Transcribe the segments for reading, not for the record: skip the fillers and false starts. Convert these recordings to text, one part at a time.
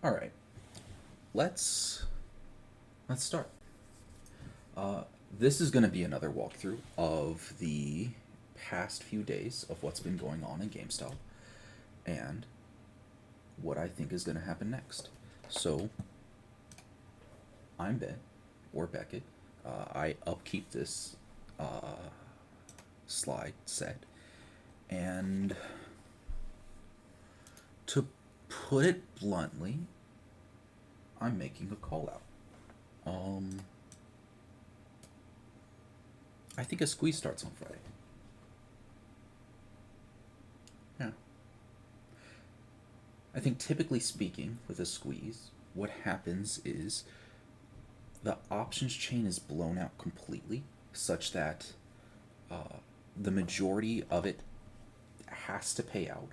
All right, let's start. Uh, this is going to be another walkthrough of the past few days of what's been going on in GameStop and what I think is going to happen next. So, I'm Ben, or Beckett. I upkeep this slide set, and to put it bluntly, I'm making a call out. Um, I think a squeeze starts on Friday. Yeah. I think typically speaking, with a squeeze, what happens is the options chain is blown out completely, such that uh, the majority of it has to pay out,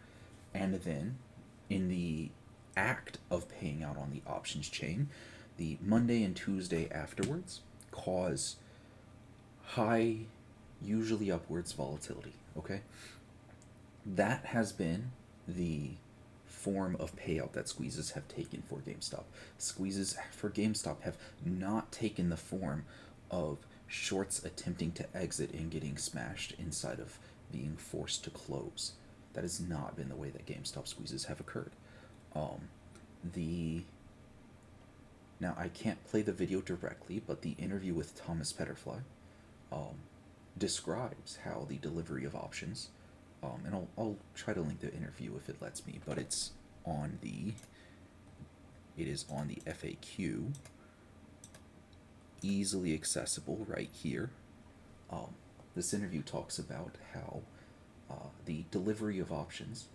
and then in the act of paying out on the options chain, the Monday and Tuesday afterwards cause high, usually upwards volatility. Okay, that has been the form of payout that squeezes have taken for GameStop. Squeezes for GameStop have not taken the form of shorts attempting to exit and getting smashed inside of being forced to close. That has not been the way that GameStop squeezes have occurred. Um, the Now I can't play the video directly, but the interview with Thomas Petterfly um, describes how the delivery of options, and I'll try to link the interview if it lets me, but on the it is on the FAQ, easily accessible right here. Um, this interview talks about how the delivery of options,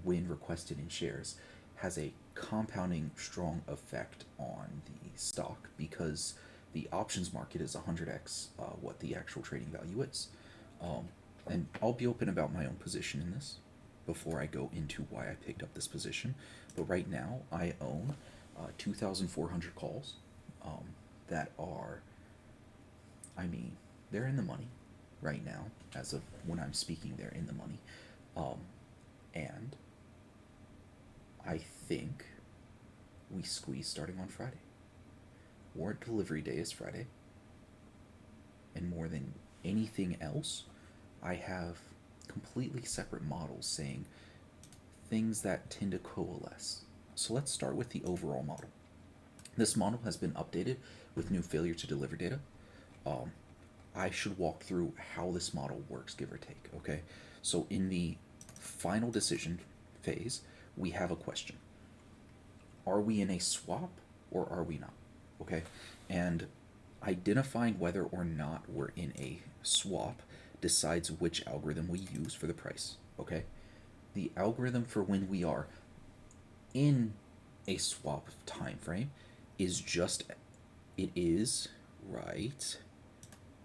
when requested in shares, has a compounding strong effect on the stock because the options market is 100x what the actual trading value is. Um, and I'll be open about my own position in this before I go into why I picked up this position. But right now, I own 2,400 calls that are, I mean, they're in the money right now. As of when I'm speaking, they're in the money. Um, and I think we squeeze starting on Friday. Warrant delivery day is Friday. And more than anything else, I have completely separate models saying things that tend to coalesce. So let's start with the overall model. This model has been updated with new failure to deliver data. Um, I should walk through how this model works, give or take, okay? So in the final decision phase, we have a question. Are we in a swap or are we not? Okay? And identifying whether or not we're in a swap decides which algorithm we use for the price, okay? The algorithm for when we are in a swap time frame is just it is right.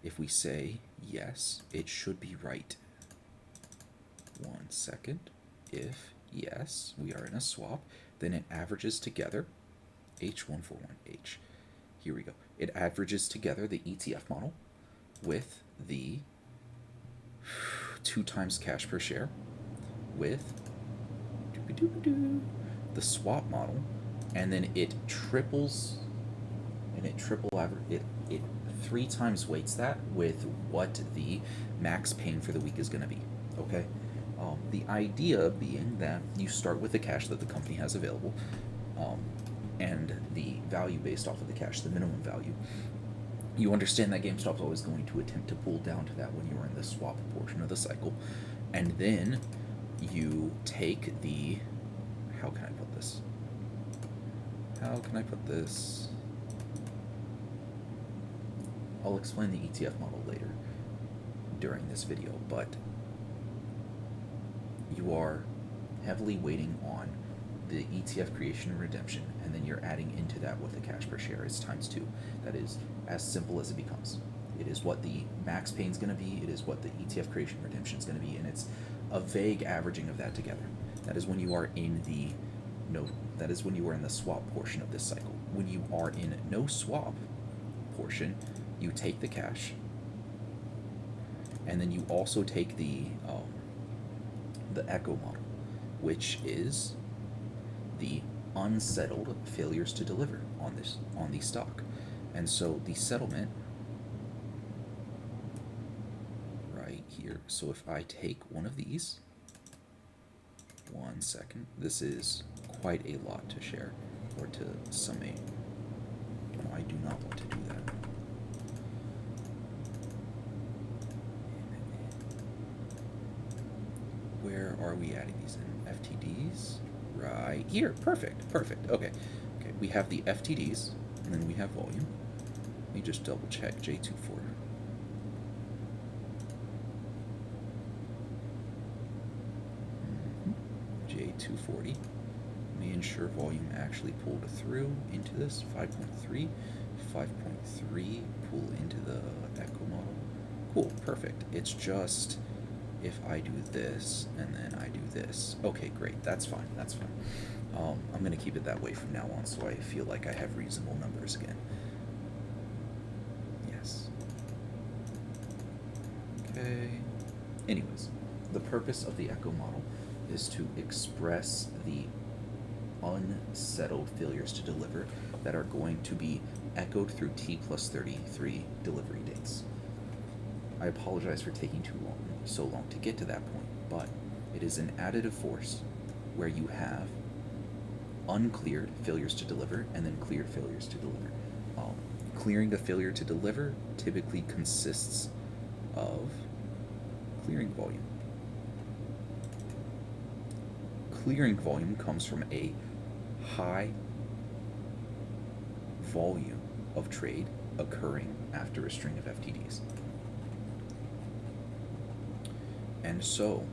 If we say yes, it should be right. 1 second. If yes, we are in a swap, then it averages together H141H. Here we go. It averages together the ETF model with the 2 times cash per share with the swap model, and then it triples and it triple average it 3 times weights that with what the max pain for the week is going to be. Okay. The idea being that you start with the cash that the company has available, um, and the value based off of the cash, the minimum value. You understand that GameStop's always going to attempt to pull down to that when you're in the swap portion of the cycle, and then you take the how can I put this? How can I put this? I'll explain the ETF model later during this video, but you are heavily weighting on the ETF creation and redemption, and then you're adding into that what the cash per share is times 2. That is as simple as it becomes. It is what the max pain is going to be, it is what the ETF creation and redemption is going to be, and it's a vague averaging of that together. That is when you are in the no that is when you are in the swap portion of this cycle. When you are in no swap portion, you take the cash, and then you also take the echo model, which is the unsettled failures to deliver on the stock. And so the settlement right here. So if I take one of these, 1 second, this is quite a lot to share or to summate. No, I do not want to do that. Where are we adding these in? FTDs? Right here. Perfect. Perfect. Okay. Okay. We have the FTDs, and then we have volume. Let me just double check J24. J240. Let me ensure volume actually pulled through into this. 5.3. 5.3 pull into the echo model. Cool. Perfect. It's just if I do this and then I do this. Okay, great. That's fine. That's fine. I'm going to keep it that way from now on so I feel like I have reasonable numbers again. Yes. Okay. Anyways, the purpose of the echo model is to express the unsettled failures to deliver that are going to be echoed through T plus 33 delivery dates. I apologize for taking so long to get to that point, but it is an additive force where you have uncleared failures to deliver and then cleared failures to deliver. Clearing a failure to deliver typically consists of clearing volume. Clearing volume comes from a high volume of trade occurring after a string of FTDs. And so,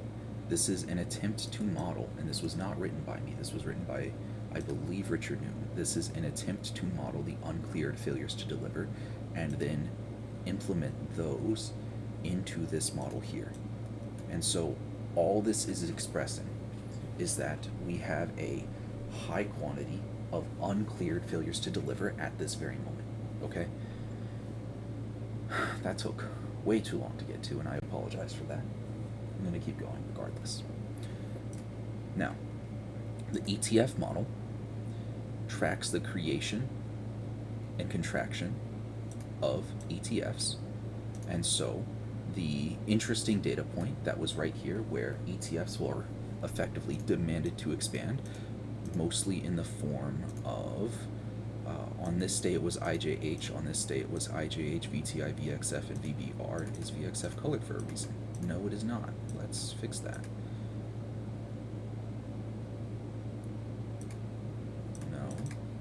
this is an attempt to model, and this was not written by me, this was written by, I believe, Richard Newman. This is an attempt to model the uncleared failures to deliver, and then implement those into this model here. And so, all this is expressing is that we have a high quantity of uncleared failures to deliver at this very moment, okay? That took way too long to get to, and I apologize for that. I'm going to keep going regardless. Now, the ETF model tracks the creation and contraction of ETFs. And so the interesting data point that was right here, where ETFs were effectively demanded to expand, mostly in the form of, on this day it was IJH, on this day it was IJH, VTI, VXF, and VBR. Is VXF colored for a reason? No, it is not. Let's fix that. No,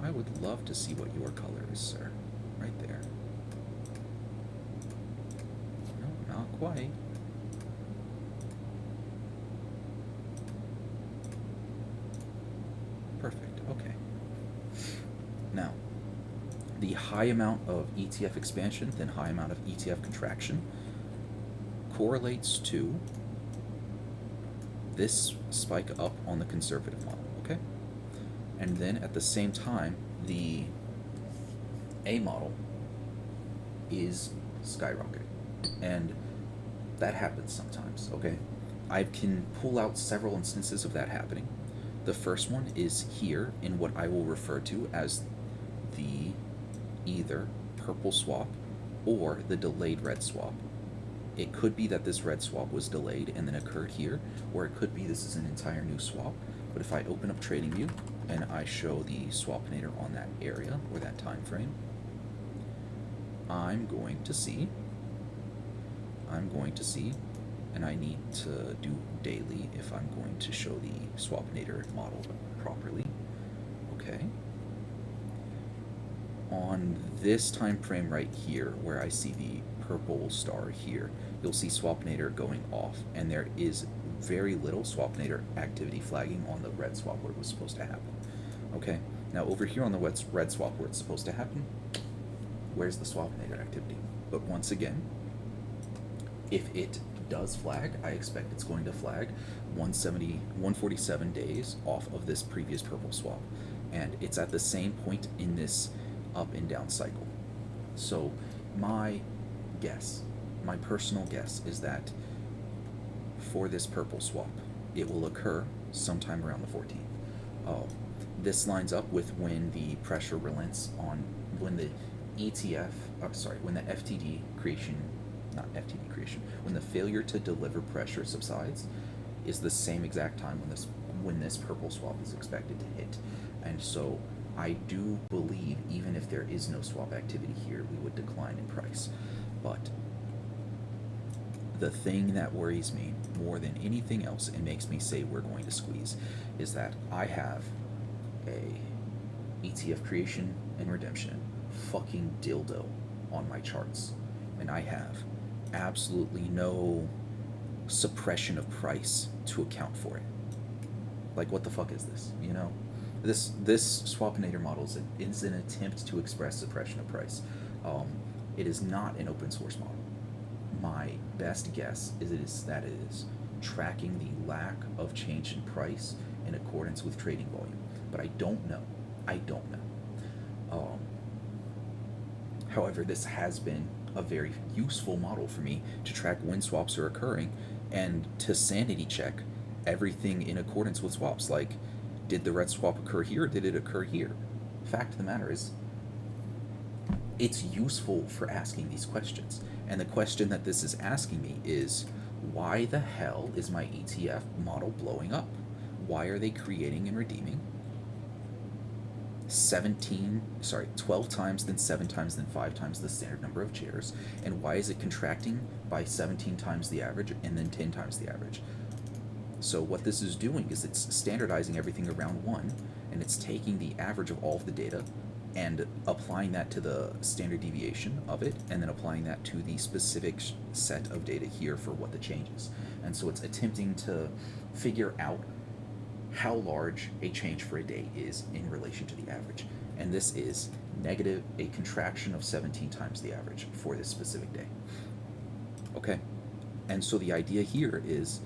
I would love to see what your color is, sir. Right there. No, not quite. Perfect, okay. Now, the high amount of ETF expansion, then high amount of ETF contraction, correlates to this spike up on the conservative model, okay? And then at the same time, the A model is skyrocketing. And that happens sometimes, okay? I can pull out several instances of that happening. The first one is here in what I will refer to as the either purple swap or the delayed red swap. It could be that this red swap was delayed and then occurred here, or it could be this is an entire new swap. But if I open up TradingView and I show the swapinator on that area or that time frame, I'm going to see, and I need to do daily if I'm going to show the swapinator model properly. Okay. On this time frame right here, where I see the purple star here, you'll see swapinator going off, and there is very little swapinator activity flagging on the red swap where it was supposed to happen. Okay, now over here on the red swap where it's supposed to happen, where's the swapinator activity? But once again, if it does flag, I expect it's going to flag 147 days off of this previous purple swap, and it's at the same point in this up and down cycle. So my personal guess is that for this purple swap, it will occur sometime around the 14th. this lines up with when the pressure relents on when the when the FTD creation, not FTD creation, when the failure to deliver pressure subsides, is the same exact time when this purple swap is expected to hit. And so I do believe even if there is no swap activity here, we would decline in price. But the thing that worries me more than anything else and makes me say we're going to squeeze is that I have a ETF creation and redemption fucking dildo on my charts, and I have absolutely no suppression of price to account for it. Like, what the fuck is this? You know, this Swapinator model is an attempt to express suppression of price. It is not an open source model. My best guess that it is tracking the lack of change in price in accordance with trading volume, but I don't know. I don't know. However, this has been a very useful model for me to track when swaps are occurring and to sanity check everything in accordance with swaps. Like, did the red swap occur here or did it occur here? Fact of the matter is, it's useful for asking these questions. And the question that this is asking me is, why the hell is my ETF model blowing up? Why are they creating and redeeming 12 times, then 7 times, then 5 times the standard number of shares? And why is it contracting by 17 times the average and then 10 times the average? So what this is doing is it's standardizing everything around 1, and it's taking the average of all of the data and applying that to the standard deviation of it, and then applying that to the specific set of data here for what the change is. And so it's attempting to figure out how large a change for a day is in relation to the average. And this is a contraction of 17 times the average for this specific day. Okay? And so the idea here is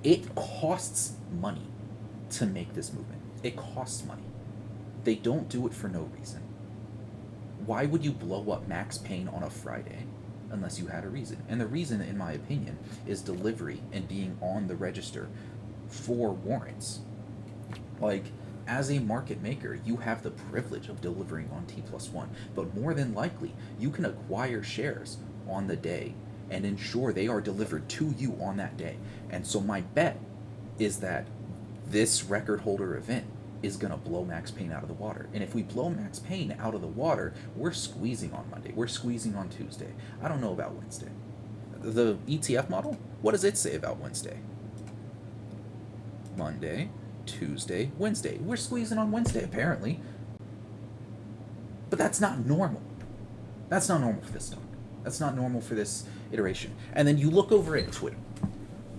it costs money to make this movement. It costs money. They don't do it for no reason. Why would you blow up Max Payne on a Friday unless you had a reason? And the reason, in my opinion, is delivery and being on the register for warrants. Like, as a market maker, you have the privilege of delivering on T+1, but more than likely, you can acquire shares on the day and ensure they are delivered to you on that day. And so my bet is that this record holder event is going to blow Max Payne out of the water. And if we blow Max Payne out of the water, we're squeezing on Monday. We're squeezing on Tuesday. I don't know about Wednesday. The ETF model, what does it say about Wednesday? Monday, Tuesday, Wednesday. We're squeezing on Wednesday, apparently. But that's not normal. That's not normal for this stock. That's not normal for this iteration. And then you look over at Twitter.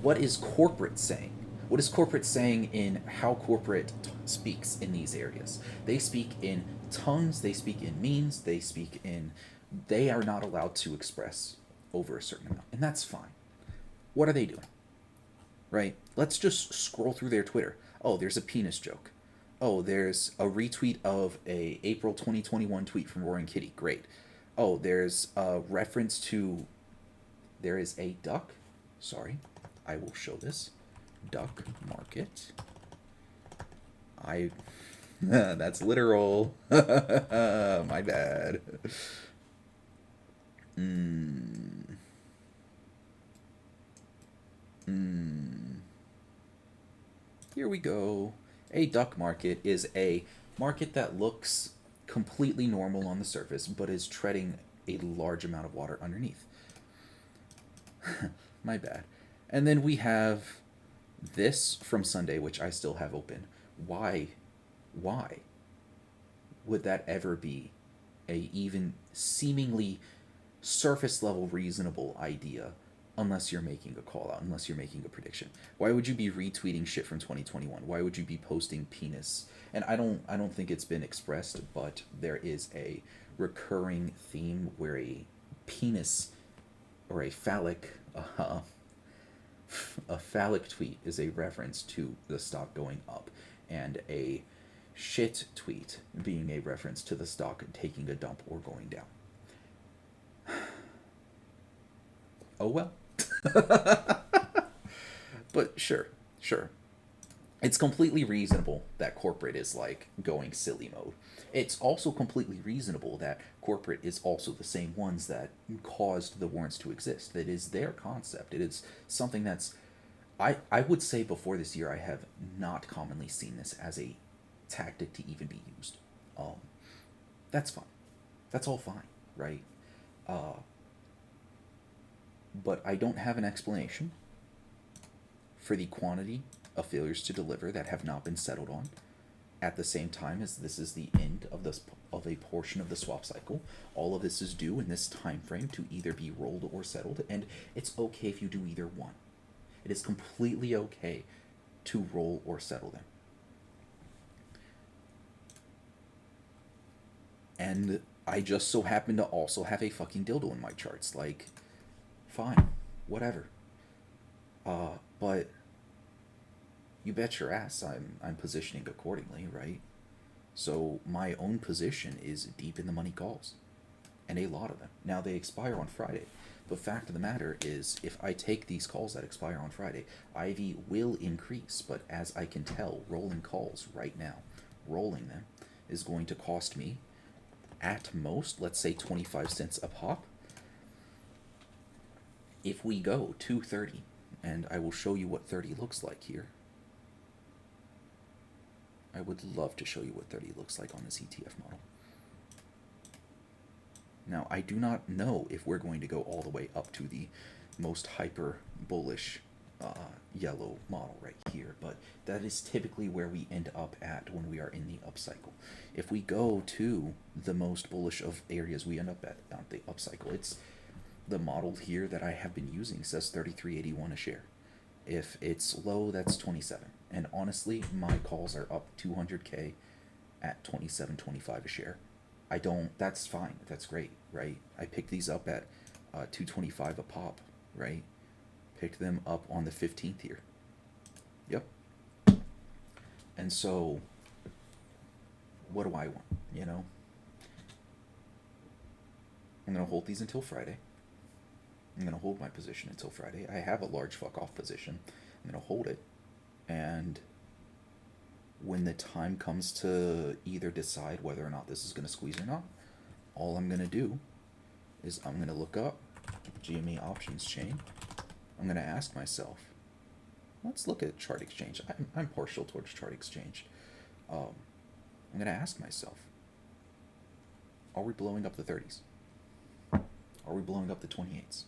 What is corporate saying? What is corporate saying in how corporate speaks in these areas? They speak in tongues, they speak in memes, they are not allowed to express over a certain amount. And that's fine. What are they doing? Right? Let's just scroll through their Twitter. Oh, there's a penis joke. Oh, there's a retweet of a April 2021 tweet from Roaring Kitty. Great. Oh, there's a reference to, there is a duck. Sorry, I will show this. Duck market. That's literal. My bad. Here we go. A duck market is a market that looks completely normal on the surface, but is treading a large amount of water underneath. My bad. And then we have this from Sunday, which I still have open. Why would that ever be a even seemingly surface level reasonable idea unless you're making a call out, unless you're making a prediction? Why would you be retweeting shit from 2021? Why would you be posting penis? And I don't think it's been expressed, but there is a recurring theme where a penis or a phallic tweet is a reference to the stock going up, and a shit tweet being a reference to the stock taking a dump or going down. Oh well. But sure. It's completely reasonable that corporate is like going silly mode. It's also completely reasonable that corporate is also the same ones that caused the warrants to exist. That is their concept. It is something that's I would say before this year I have not commonly seen this as a tactic to even be used. Um, that's fine. That's all fine, right? Uh, but I don't have an explanation for the quantity of failures to deliver that have not been settled on. At the same time as this is the end of this of a portion of the swap cycle, all of this is due in this time frame to either be rolled or settled, and it's okay if you do either one. It is completely okay to roll or settle them. And I just so happen to also have a fucking dildo in my charts. Like, fine, whatever. But you bet your ass I'm positioning accordingly, right? So my own position is deep in the money calls, and a lot of them. Now they expire on Friday. But fact of the matter is, if I take these calls that expire on Friday, IV will increase. But as I can tell, rolling calls right now, rolling them, is going to cost me, at most, let's say 25 cents a pop. If we go to 30, and I will show you what 30 looks like here. I would love to show you what 30 looks like on this ETF model. Now, I do not know if we're going to go all the way up to the most hyper bullish yellow model right here, but that is typically where we end up at when we are in the upcycle. If we go to the most bullish of areas we end up at on the upcycle, it's the model here that I have been using says 33.81 a share. If it's low, that's 27. And honestly, my calls are up 200K at 27.25 a share. I don't. That's fine. That's great, right? I picked these up at 225 a pop, right? Picked them up on the 15th here. Yep. And so, what do I want? You know, I'm gonna hold these until Friday. I'm gonna hold my position until Friday. I have a large fuck off position. I'm gonna hold it, and when the time comes to either decide whether or not this is gonna squeeze or not, all I'm gonna do is I'm gonna look up GME options chain. I'm gonna ask myself, let's look at chart exchange. I'm partial towards chart exchange. I'm gonna ask myself, are we blowing up the 30s? Are we blowing up the 28s?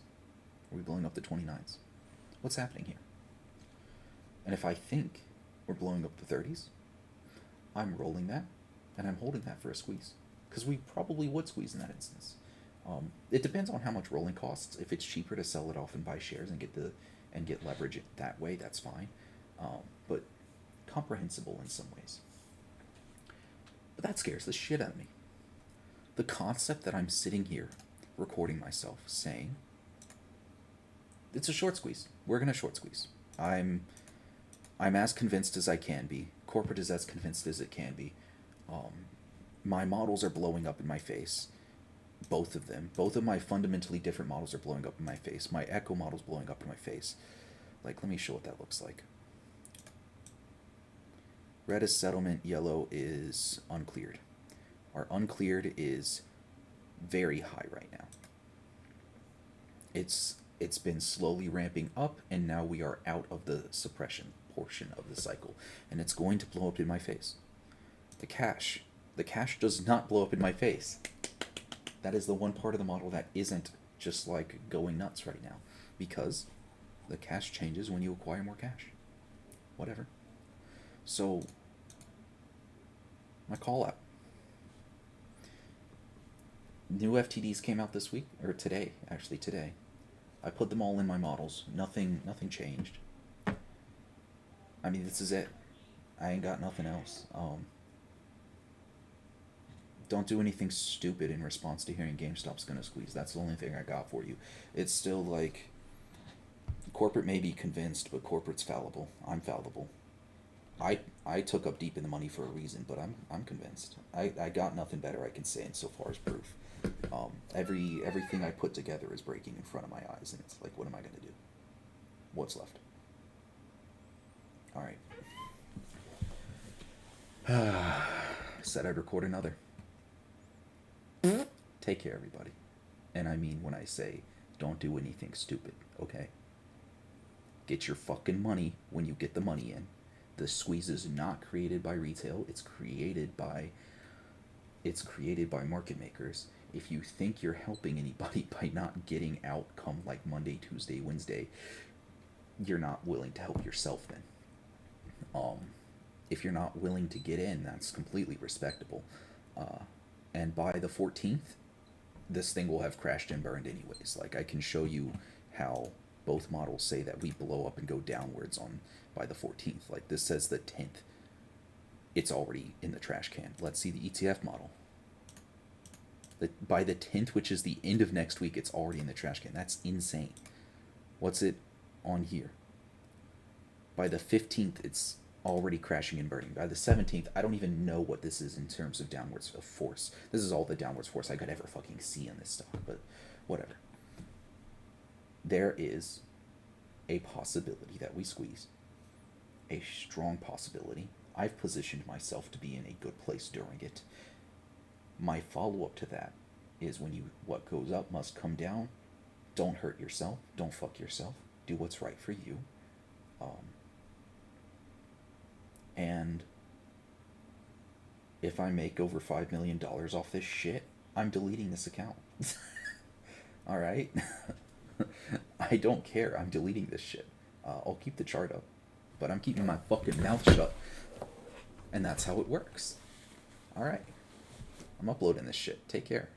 Are we blowing up the 29s? What's happening here? And if I think we're blowing up the 30s, I'm rolling that, and I'm holding that for a squeeze. Because we probably would squeeze in that instance. It depends on how much rolling costs. If it's cheaper to sell it off and buy shares and get leverage that way, that's fine. But comprehensible in some ways. But that scares the shit out of me. The concept that I'm sitting here recording myself saying it's a short squeeze. We're gonna short squeeze. I'm as convinced as I can be. Corporate is as convinced as it can be. My models are blowing up in my face. Both of them. Both of my fundamentally different models are blowing up in my face. My echo model's blowing up in my face. Like, let me show what that looks like. Red is settlement, yellow is uncleared. Our uncleared is very high right now. It's been slowly ramping up, and now we are out of the suppression portion of the cycle, and it's going to blow up in my face. The cash does not blow up in my face. That is the one part of the model that isn't just like going nuts right now, because the cash changes when you acquire more cash. Whatever. So, my call out. New FTDs came out this week, or today, actually today. I put them all in my models. Nothing changed. I mean, this is it. I ain't got nothing else. Don't do anything stupid in response to hearing GameStop's gonna squeeze. That's the only thing I got for you. It's still like, corporate may be convinced, but corporate's fallible. I'm fallible. I took up deep in the money for a reason, but I'm convinced. I got nothing better I can say insofar as proof. Everything I put together is breaking in front of my eyes, and it's like, what am I gonna do? What's left? All right. Said I'd record another. Take care, everybody. And I mean when I say don't do anything stupid, okay? Get your fucking money when you get the money in. The squeeze is not created by retail, it's created by market makers. If you think you're helping anybody by not getting out come like Monday, Tuesday, Wednesday, you're not willing to help yourself then. Um, if you're not willing to get in, that's completely respectable. Uh, and by the 14th, this thing will have crashed and burned anyways. Like I can show you how both models say that we blow up and go downwards on by the 14th. Like this says the 10th. It's already in the trash can. Let's see the ETF model. By the 10th, which is the end of next week, it's already in the trash can. That's insane. What's it on here? By the 15th, it's already crashing and burning. By the 17th, I don't even know what this is in terms of downwards of force. This is all the downwards force I could ever fucking see in this stock, but whatever. There is a possibility that we squeeze. A strong possibility. I've positioned myself to be in a good place during it. My follow up to that is what goes up must come down. Don't hurt yourself. Don't fuck yourself. Do what's right for you. Um, and if I make over $5 million off this shit, I'm deleting this account. All right? I don't care. I'm deleting this shit. I'll keep the chart up, but I'm keeping my fucking mouth shut. And that's how it works. All right. I'm uploading this shit. Take care.